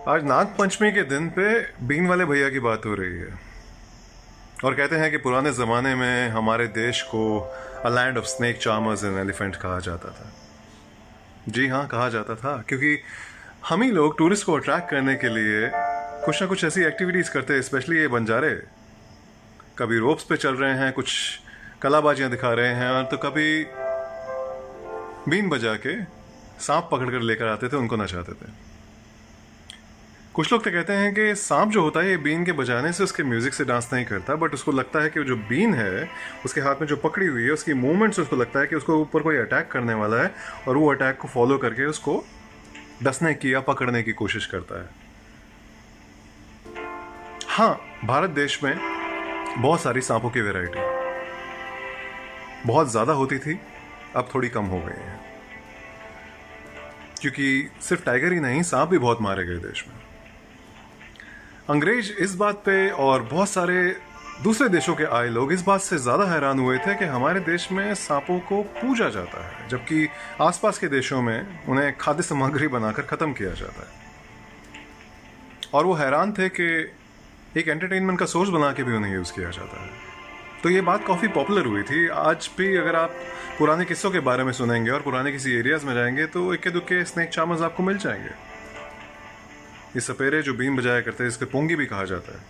आज नाग पंचमी के दिन पे बीन वाले भैया की बात हो रही है और कहते हैं कि पुराने ज़माने में हमारे देश को a land of snake charmers and elephant कहा जाता था। जी हाँ, कहा जाता था क्योंकि हम ही लोग टूरिस्ट को अट्रैक्ट करने के लिए कुछ ना कुछ ऐसी एक्टिविटीज़ करते हैं। स्पेशली ये बंजारे कभी रोप्स पे चल रहे हैं, कुछ कलाबाजियां दिखा रहे हैं, और तो कभी बीन बजा के सांप पकड़ कर लेकर आते थे, उनको नचाते थे। कुछ लोग तो कहते हैं कि सांप जो होता है ये बीन के बजाने से, उसके म्यूजिक से डांस नहीं करता, बट उसको लगता है कि जो बीन है उसके हाथ में जो पकड़ी हुई है, उसकी मूवमेंट से उसको लगता है कि उसको ऊपर कोई अटैक करने वाला है, और वो अटैक को फॉलो करके उसको डसने की या पकड़ने की कोशिश करता है। हाँ, भारत देश में बहुत सारी सांपों की वैरायटी बहुत ज़्यादा होती थी, अब थोड़ी कम हो गई है, क्योंकि सिर्फ टाइगर ही नहीं, सांप भी बहुत मारे गए देश में। अंग्रेज इस बात पे और बहुत सारे दूसरे देशों के आए लोग इस बात से ज़्यादा हैरान हुए थे कि हमारे देश में सांपों को पूजा जाता है, जबकि आसपास के देशों में उन्हें खाद्य सामग्री बनाकर ख़त्म किया जाता है। और वो हैरान थे कि एक एंटरटेनमेंट का सोर्स बना के भी उन्हें यूज़ किया जाता है। तो ये बात काफ़ी पॉपुलर हुई थी। आज भी अगर आप पुराने किस्सों के बारे में सुनेंगे और पुराने किसी एरियाज़ में जाएंगे तो इक्के दुक्के स्नेक चार्मर्स आपको मिल जाएंगे। ये सपेरे जो बीन बजाया करते हैं, इसके पोंगी भी कहा जाता है।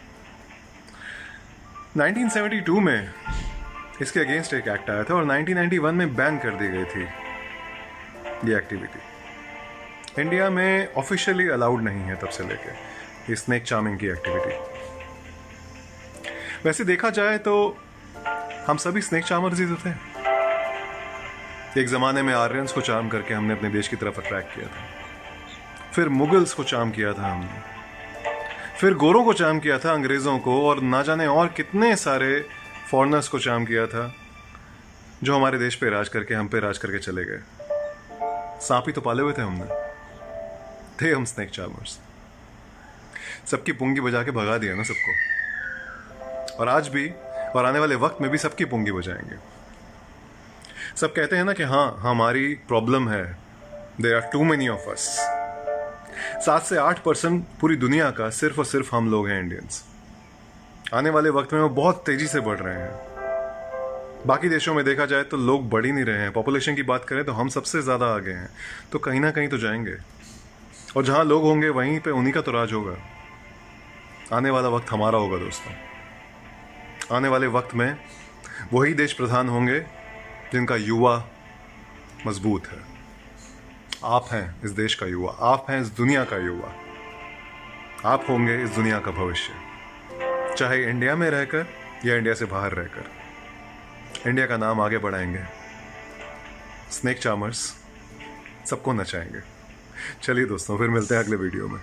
1972 में इसके अगेंस्ट एक एक्ट आया था और 1991 में बैन कर दी गई थी ये एक्टिविटी। इंडिया में ऑफिशियली अलाउड नहीं है तब से लेके ये स्नेक चार्मिंग की एक्टिविटी। वैसे देखा जाए तो हम सभी स्नेक चार्मर्स ही तो थे। एक ज़माने में आर्यंस को चार्म करके हमने अपने देश की तरफ अट्रैक्ट किया था, फिर मुगल्स को चार्म किया था हमने, फिर गोरों को चार्म किया था, अंग्रेज़ों को, और ना जाने और कितने सारे फॉरेनर्स को चार्म किया था जो हमारे देश पे राज करके, हम पे राज करके चले गए। सांप ही तो पाले हुए थे हमने, थे हम स्नेक चार्मर्स। सबकी पुंगी बजा के भगा दिया ना सबको, और आज भी और आने वाले वक्त में भी सबकी पुंगी बजाएंगे। सब कहते हैं ना कि हाँ, हमारी प्रॉब्लम है, there are too many of us. 7 से 8% पूरी दुनिया का सिर्फ और सिर्फ हम लोग हैं, इंडियंस। आने वाले वक्त में वो बहुत तेजी से बढ़ रहे हैं। बाकी देशों में देखा जाए तो लोग बढ़ ही नहीं रहे हैं। पॉपुलेशन की बात करें तो हम सबसे ज़्यादा आगे हैं, तो कहीं ना कहीं तो जाएंगे, और जहाँ लोग होंगे वहीं पे उन्हीं का तो राज होगा। आने वाला वक्त हमारा होगा दोस्तों। आने वाले वक्त में वही देश प्रधान होंगे जिनका युवा मजबूत है। आप हैं इस देश का युवा, आप हैं इस दुनिया का युवा, आप होंगे इस दुनिया का भविष्य। चाहे इंडिया में रहकर या इंडिया से बाहर रहकर, इंडिया का नाम आगे बढ़ाएंगे। स्नेक चार्मर्स सबको नचाएंगे। चलिए दोस्तों, फिर मिलते हैं अगले वीडियो में।